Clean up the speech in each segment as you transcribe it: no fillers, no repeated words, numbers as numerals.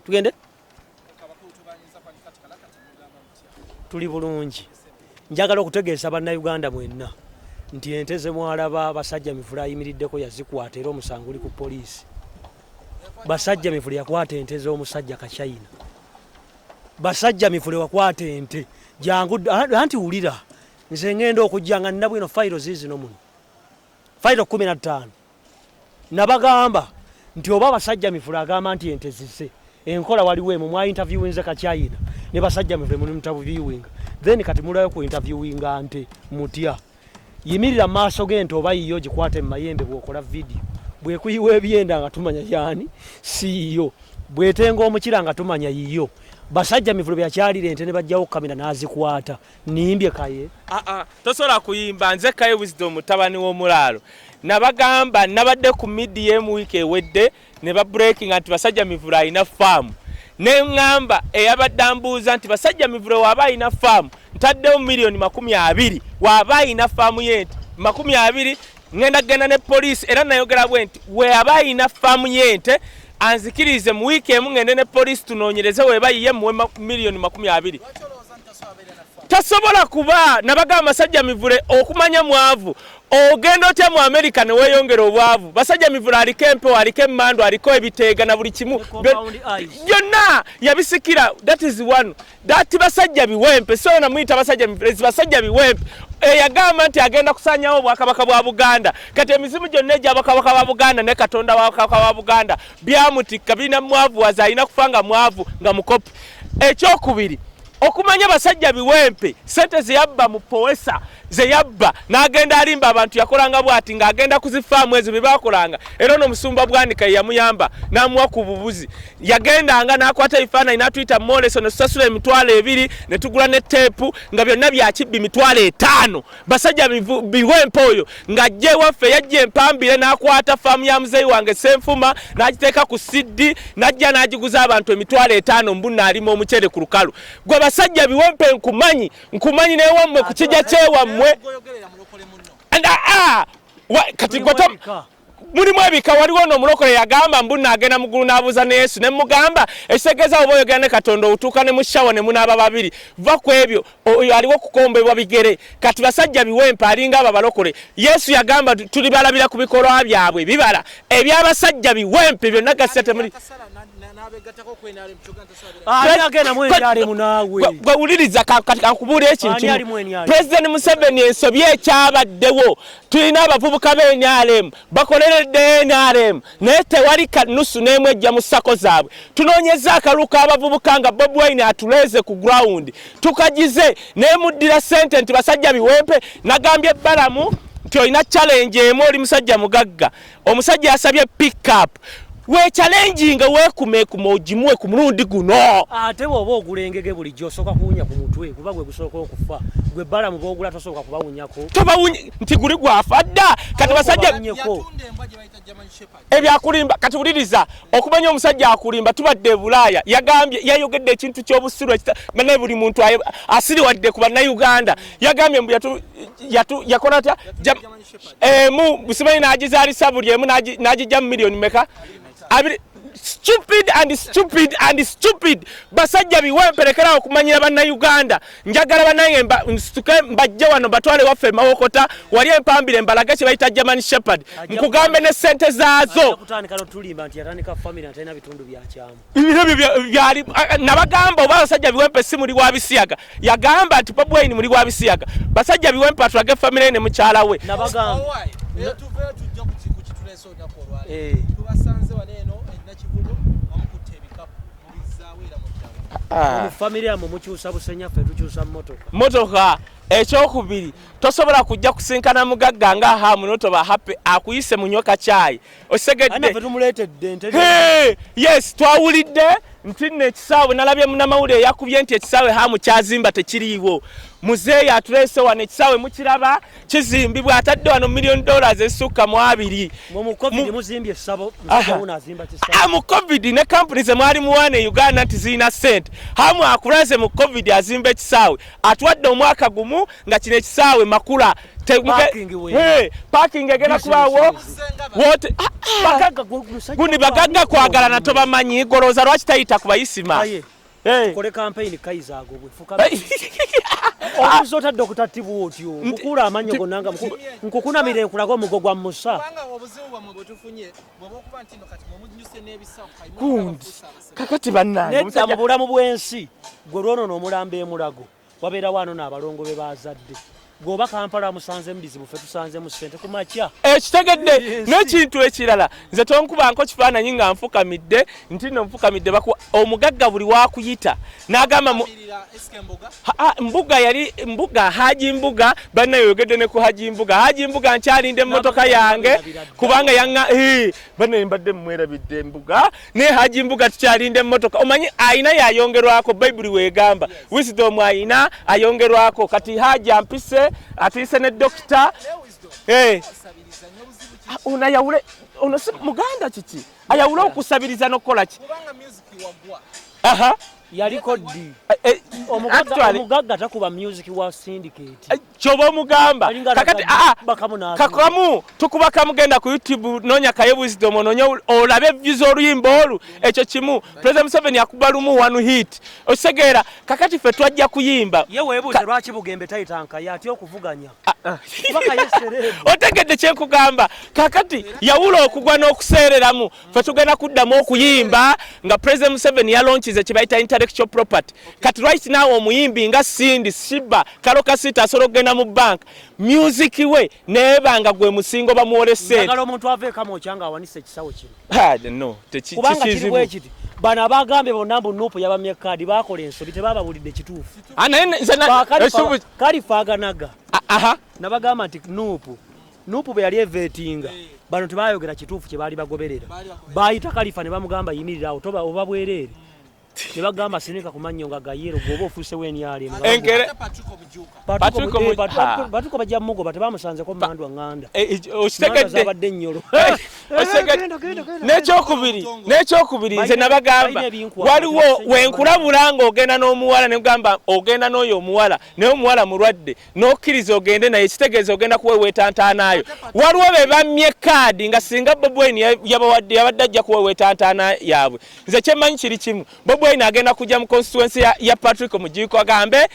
tugende tuli bulungi njagala okutegeeza bannayuganda mwenna nti ente ze mwalaba Basajja Mivule ayimiriddeko yazikwata era omusango uli ku poliisi. Basajja Mivule yakwata ente z'omusajja Kachina. Basajja Mivule wakwata ente jangu anti wulira nze ngenda okujja nga nina Bwiino fayiro ziizino muno fayiro 15 nabagamba nti oba Basajja Mivule agamba nti ente zise enkola waliwo emu mwa interviewinze Kachina ne Basajja Mivule muli interviewing then kati mulayo ku interviewing ante mutya yimirira maaso g'ente oba yiyo gikwate mu mayembe bw'okola video bwekuyiwa ebyenda nga tumanya yani siyo bwetenga omukira nga tumanya yiyo. Basajja Mivule byakyalira ente ne bajjawo kamera nazikwata nimbye Kaye tosobola kuyimba nze Kaye Wisdom mutabani w'omulaalo nabagamba nabadde ku medium week ewedde ne ba breaking anti Basajja Mivule ayina farm ne ngamba eyabadde ambuuza nti Basajja Mivule waba ayina farm ntaddewo milioni 20 waba ayina farm yente 20 ngenda genda ne police era nayogera bwenti we aba ayina farm yente anzikirize mu week emu ngende ne police tunoonyereze weba yiye mu milioni 20 tasobola kuba nabagamba Basajja Mivule okumanya mwavu ogenda otya mu America ne weyongera obwavu. Basajja Mivule aliko empewo aliko emmando aliko ebiteega na buli kimu byonna yabisikira. That is one that Basajja biwempe so na mwita Basajja Mivule Basajja biwempe yagamba nti agenda kusanyawo obwakabaka bwa Buganda kati emizimu gyonna egy'abakabaka bwa Buganda ne Katonda w'abakabaka bwa Buganda byamutikka bina mwavu wazayina kufanga mwavu nga mukopi. Ekyokubiri okumanya Basajja biwempe sente zeyabba mu poesa zeyabba n'agenda alimba abantu yakolanga bwati ng'agenda kuzifaamu ezo bebakolanga era no musumba bwanika yamuyamba n'amuwa ku bubuzi yagendanga n'akwata ebifaananyi n'atuyita moleso ne tusasula emitwalo 2 ne tugula ne teepu nga byonna byakibbi mitwalo 5. Basajja biwempe oyo ng'ajja ewaffe yajja empambire n'akwata faamu ya muzeeyi wange Senfuma n'agiteeka ku siddi n'ajja n'agiguza abantu emitwalo 5 mbunna alima omucere ku lukalu. Gwe Basajja biwempe nkumanyi n'ewammwe ku kijja ky'ewammwe kati goto mulimu ebika waliwo n'omulokole yagamba mbunna agenda mugulu n'abuuza ne Yesu ne mugamba ekitegeeza oba oyogera ne Katonda otuuka ne mu shawa ne munaaba babiri va ku ebyo oyo aliwo kukombebwa bigere. Kati Basajja biwempe alinga abo abalokole Yesu yagamba tulibalabira ku bikolwa byabwe bibala eby'Abasajja biwempe byonna gasete muli gwewuliriza kati kankubuula ekintu President Museveni ensobya ekyabaddewo tulina abavubuka b'NRM bakoleredde NRM naye tewali kanusu n'emu ejja mu ssako zaabwe. Tunoonyeza akalulu k'abavubuka nga bobiwine atuleeze ku ground tukagize neemuddira ssente nti Basajja biwempe nagambye ebbalamu nti olina challenge emu oli musajja mugagga omusajja yasabye pick up we challenging weekume ku mojimuwe ku mulundi guno ate bwoba ogulengege bulijjo osooka kuwunya ku mutwe kuba gwe gusooka okufa gwe bbalamu bwogula tosooka kubawunyako tobawunya nti guli gwafa dda kati Basajja ebyakulimba kati wuliriza okumanya omusajja akulimba tubadde Bulaaya yagambye yayogedde ekintu ky'obusiru banaye buli muntu asiriwadde ku bannayuganda yagambye mbu yakola atya mu busimanyi n'agizaalisa buli emu n'agijja mu milioni meka stupid Basajja biwempe lekera okumanyira bannayuganda njagala banange nsituke mbajja wano batwale waffe mawokota wali empambire embalaga kye bayita German Shepherd nkugambe ne sente zaazo kutandikano tulimba nti yatandika family atalina bitundu bya kyamu byali nabagamba oba Basajja biwempe si muli wa Bisiyaga yagamba nti Bobiwine muli wa Bisiyaga Basajja biwempe atulage family ne mukyala we nabagamba tubasanze waneno nakivulo bamukutte ebikapu mulizaawera mu family amu mukyusa busenya ffe tukyusa motoka. Ekyokubiri tosobola kujja kusinkana mugagga nga hamu notoba happy akuyise munyoka chai osegedde yes twawulidde ntinne ekisaawe nalabye munamawulire yakubye nti ekisaawe hamu kyazimba tekiriiwo muzeeyi atulese wano ekisaawe mukiraba kizimbibwa atadde wano $1 million ezisukka mu 2 mu covid muzimbye sabo azimba mu covid ne companies mwali muwane Uganda nti zina sente hamu akulaze mu covid azimba ekisaawe atwadde omwaka gumu nga kino ekisaawe makula parking egenda kubaawo wote gundi bagagga kwagalana tobamanyi goloza lwaki tayita ku bayisima kole campaign kaizago bwefuka obuzotadde okutatibu otyo nkukula amanyo gonanga nkukuna mire nkulago mugogwa musa kubanga obuzibu bwamwe bwetufunye bwoba okuba nti no kati mwemunyuse n'ebisawo kundi kakati bannange nedda mu bulamu bw'ensi gwe lwono n'omulamba emulago wabeera wano n'abalongo be bazadde goba Kampala musanze mbizibu fe tusanze mu sente kumakya kitegedde n'ekintu ekirala nze tonkubanko kifaananyi nga nfukamidde nti no nfukamidde omugagga buli wakuyita n'agamba mbuga yali mbuga haji mbuga banna yogedde ne ku haji mbuga nkyalinde emmotoka yange kubanga yanga banna mbadde mwerabidde mbuga ne haji mbuga tukyalinde emmotoka omanyi ayina yayongerwako bayibuli weegamba wisdom ayina ayongerwako kati haji ampise Atiisaa ne dokita unayawule si muganda kiki ayawule okusabiriza nokola ki kubanga music wagwa yaliko ddi omugagga takuba music wa syndicate kyoba omugamba kakati kakamu tukuba kamugenda ku YouTube nonya Kaye Wisdom nonya olabe views oluyimba olu ekyo kimu President Museveni akuba lumu one hit osegeera kakati fe twajja kuyimba yewe ebuze lwaki bugembe taitanka yati okuvuganya otegedde kyenkugamba kakati yawula okugwa n'okuseereramu fe tugenda kuddamu okuyimba nga President Museveni yalonchize kibayita intellectual property kati right now omuyimbi nga Sindi Shiba Kaloka Sita asolo genda mu bank music we nebanga gwe musingo bamuolese ngalo omuntu aveeka mu kyanga awanise ekisawo kino no tekizibu bana bagambe bonambu nupu yabamye kadi bakola ensobi tebababulidde kituufu kalifaganaga nabagamba nti nupu bwe yali evetinga bano tebayogera kituufu kye baali bagoberera bayita kalifa ne bamugamba yimirira awo toba oba bwerere nebagamba sinika kumannyo nga gayero goba ofuse wenyali engere batuko bajja mugo bamusanze ko mandu nganda okitegedde abadde nnyolo n'ekyokubiri nze nabagamba waliwo wenkulabula nga ogenda n'omuwala negamba ogenda n'oyo omuwala naye omuwala mulwadde n'okkiriza ogende naye kitegeeza ogenda kuweweetantaanaayo waliwo be bammye kaadi nga singa bobiwine yabadde ajja kuweweetantaana yaabwe nze kyemmanyi kiri kimu Bwiino agenda kujja mu constituency ya Patrick Mujuko agambe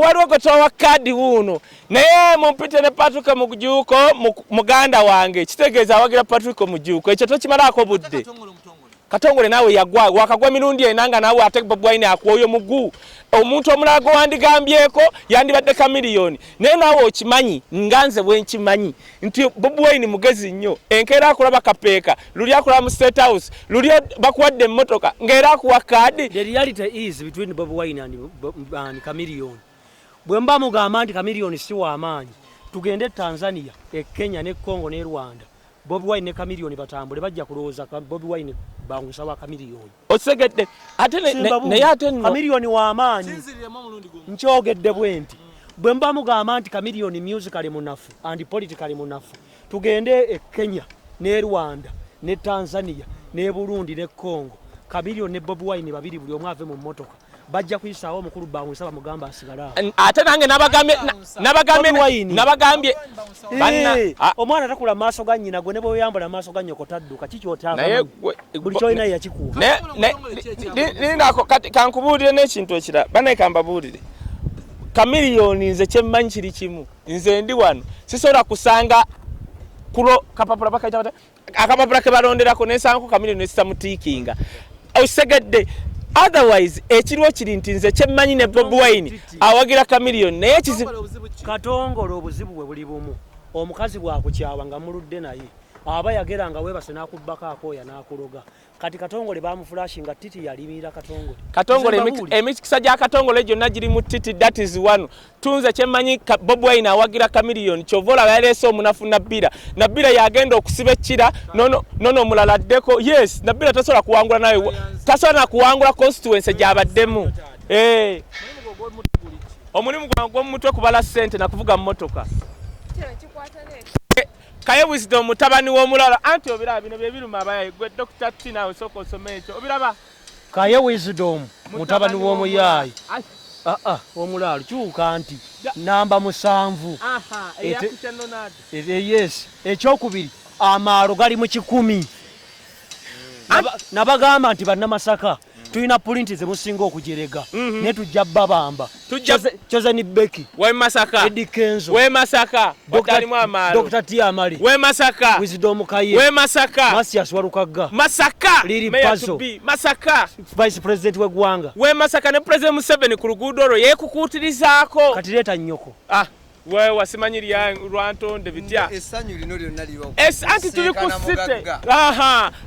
waliwo gotowa kadi wuno naye mumpite ne Patrick Mujuko muganda wange kitegeeza awagira Patrick Mujuko ekyo tokimalako budde katongole nawe yagwa wakagwa mirundi enanga nawe ate Bwiino akwoyo mugu omuntu omulago wandigambyeko yandibadde kamiliyoni naye nawe okimanyi nganze bwenkimanyi nti Bwiino mugezi nnyo enkeera akulaba kapeeka luli akulaba mu State House luli bakuwadde emmotoka ngera akuwa kadi. The reality is between Bwiino and Chameleone bwemba mugamba nti Chameleone si w'amaanyi tugende Tanzania Kenya ne Congo ne Rwanda Bwiino ne Chameleone batambule bajja kulowooza Bwiino bangusaba Chameleone osegedde ate naye ate Chameleone w'amaanyi nkyogedde bwenti bwemba mugamba nti Chameleone musically munafu and politically munafu tugende Kenya ne Rwanda ne Tanzania ne Burundi ne Congo Chameleone ne Bwiino babiri buli omwe ave mu mmotoka bajja kuyisaawo omukulu bangusaba mugamba asigala ate nange nabagambye omwana takula maaso ga nnyina gwe ne bweyambula maaso ga nnyoko tadduka kikyotaga buli kyolina yakikuwa ninako kati kankubuulire n'ekintu ekirala banaye kambabuulire Chameleone nze kyemmanyi kiri kimu nze ndi wano sisobola kusanga kulo kapapula bakaita akapapula ke balonderako nesanga ko Chameleone sitamutiikinga osegedde otherwise ekiriwo kiri nti nze kyemmanyi ne Bwiino awagira Chameleone naye katongole obuzibu bwe buli bumu omukazi bwakukyawa nga muludde naye aba yageranga webase n'akubbako akooya n'akuloga kati katongole bamuflashinga titi yalimira katongole emikisa gya katongole gyonna giri mu titi that is one tunze kyemmanyi Bwiino awagira Chameleone kyovola yaleese omunafu Nabbira yagenda okusiba ekkira nono omulala addeko yes Nabbira tasobola kuwangula nawe tasobola kuwangula constituency gyabaddemu omulimu gw'omutwe kubala ssente nakuvuga mu mmotoka Kaye Wisdom mutabani w'omulala anti obiraba bino bye biruma abayaye gwe Dr. Tina osoko osome ekyo obiraba Kaye Wisdom mutabani w'omuyayi omulaalo kyuka nti namba 7 yes ekyokubiri amaalo gali mu 10 nabagamba nti bannamasaka tulina pulinti zemusinga okujerega ne tujja babamba choze ni beki we Masaka Eddie Kenzo we Masaka watalimu amaalo Dr. T Amale we Masaka Wisdom Kaye we Masaka Masias Walukaga Masaka Lili Mayor Pazo to be Masaka Vice President w'eggwanga we Masaka ne President Museveni ku luguudo olwo yeekukuutirizaako kati leeta nnyoko wewe wasimanyiri ya lwantonde bitya essanyu lino lyonna liwo anti tuli ku site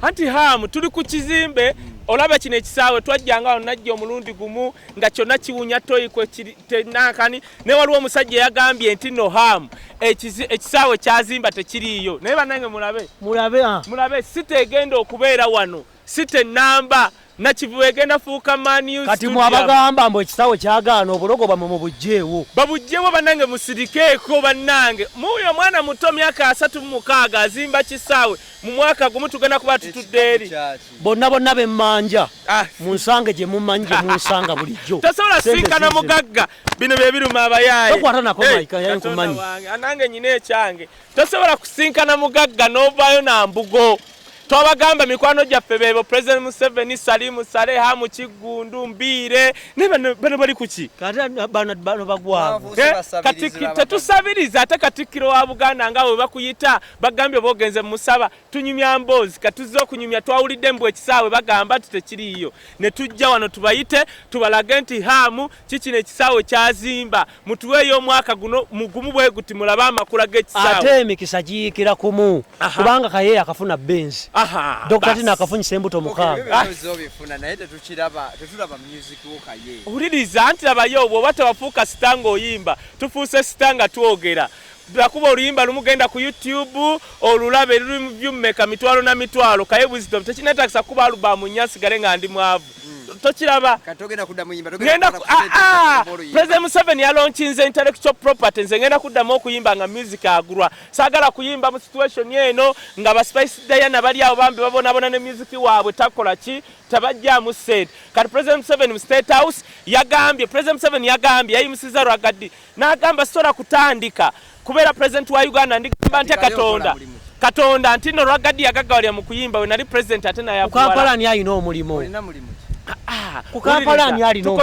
anti hamu tuli ku kizimbe olaba kino ekisaawe twajjanga awo najja omulundi gumu nga kyonna kiwunya toyi kwe tenakani ne waliwo omusajja yagambye nti no hamu ekisaawe kyazimba tekiriiyo naye bannange mulabe site egenda okubeera wano site namba nakivuba egenda fuuka mani kati mwabagamba mbu ekisaawe kyagaana obulogo bamwe mu bujjeewo babujjeewo bannange musirikeeko bannange muyo mwana muto myaka 36 azimba kisaawe mu mwaka gumu tugenda kuba tutudde eri bonna bemmanja munsange gye mumanyi gye munsanga bulijjo tosobola sinkana mugagga bino bye biruma abayaaye tokwata nako mayika yaye nkumanyi anange nyina ekyange tosobola kusinkana mugagga n'ovaayo na mbugo twabagamba mikwano gyaffe bebo President Museveni Salimu Sale Hamu Kigundu Mbire ne bano bali kuki bano bagwavu kati tetusabiriza ate Katikkiro wa Buganda nga bwe bakuyita bagambye bogenze musaba tunyumya mbozi katuze okunyumya twawulidde mbwe ekisaawe bagamba tutekiriyo ne tujja wano tubayite tubalage nti Hamu kikino ekisaawe kyazimba mutuweeyo omwaka guno mugumu bwe guti mulaba amakula g'ekisaawe ate emikisa giyikira kumu kubanga Kaye akafuna benzi Dr. Tina akafunyisa embuto 6 bifuna naye tetulaba music wo Kaye uliriza nti abayo bwoba tewafuuka sitanga oyimba tufuuse sitanga twogera bakuba oluyimba lumugenda ku YouTube olulabe luli mu vyummeka mitwalo na mitwalo Kaye Wisdom tekinetagisa kuba alubamu nyasigale nga ndi mwavu tokiraba katogenda kudda muyimba President Museveni yalonchinze intellectual property nze ngenda kuddamu okuyimba nga music agurwa sagala kuyimba mu situation yeno nga ba Spice Diana bali awo bambi babona ne music waabwe takola ki tabajja mu set kati President Museveni mu State House yagambye yayimusiza Rwagadi n'agamba sora kutandika kubeera president wa Uganda ndigamba nti Katonda nti no Rwagadi yagagawalya mu kuyimba we nali president ate naye akwala Kampala ni ayina omulimo Kampala ni ali no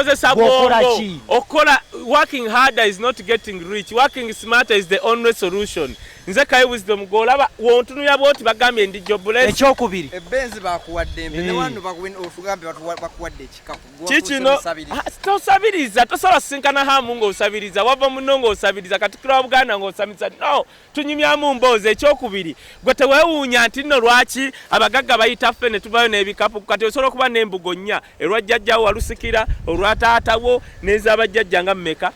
okola working harder is not getting rich working smarter is the only solution nze Kaye Wisdom golaba wontunu yaboti bagambye ndi jobless ekyokubiri ebenzi bakuwadde ne wanu bakuwin ofugambe bakuwadde ekikapu kikino tosabiriza tosobola sinkana Hamu ng'osabiriza wava muno ng'osabiriza Katikkiro wa Buganda ng'osabiriza no tunyumyamu mboozi ekyokubiri gwe teweewuunya nti nno lwaki abagagga bayita ffe ne tubayo n'ebikapu kati osobola okuba n'embugo nnya erwajjajjawo walusikira olwataatawo n'ez'abajjajja nga mmeka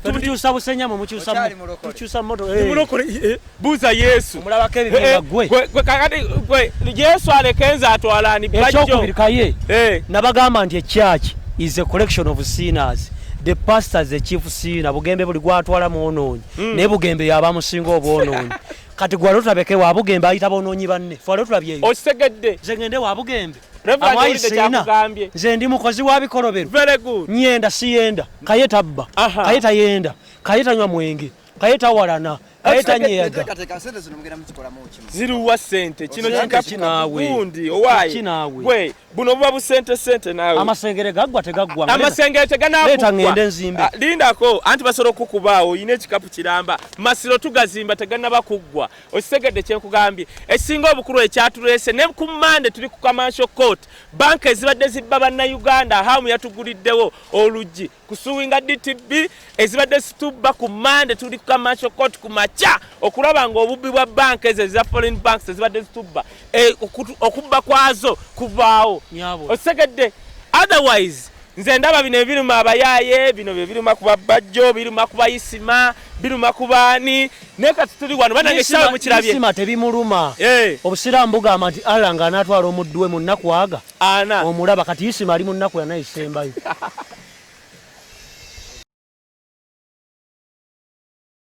tukyusa busenya mu mukyusa moto mulokole buuza Yesu mulabako ebibinga gwe Yesu alekenza atwalani bajjo ekyokubiri Kaye nabagamba nti church is a collection of sinners the pastor is the chief sinner bugembe buli gwatwala muonoonyi naye bugembe yabamusinga obwonoonyi kati gwalo tabeke wa bugembe ayita bonoonyi banne fwalo tulabye okitegedde nze ngende wa bugembe Reverend nze ndi mukozi wa bikolobero very good nyenda siyenda Kaye tabba Kaye tayenda Kaye tanywa mwenge Kaye tawalana Kaye tanyeyaga ziruwa sente kino kinawe gundi owaye gwe buno buba busente nawe amasengere gaggwa tegaggwa amasengere leta ngende nzimbe lindako anti basobola okukubaawo yina ekikapu kiramba masiro tugazimba teganaba kuggwa okisegedde kyenkugambye ekisinga obukulu ekyatuleese ne ku Mande tuli ku Commercial Court banka ezibadde zibba bannayuganda Hamu yatuguliddewo oluggi kusuwinga DTB ezibadde situbba ku Mande tuli ku Commercial Court ku macha okulaba nga obubbi bwa banka ezo za foreign banks ezibadde zitubba okubba kwazo kuvaawo osegedde otherwise nze ndaba bino ebiruma abayaaye bino bye biruma kuba bajjo biruma kuba isima biruma kubaani ne kati tuli wano bana ngeshawe mukirabye isima tebimuluma obusiraamu bugamba nti Allah nga anatwala omuddu we mu nnaku aga omulaba kati isima ali mu nnaku yanayisembayo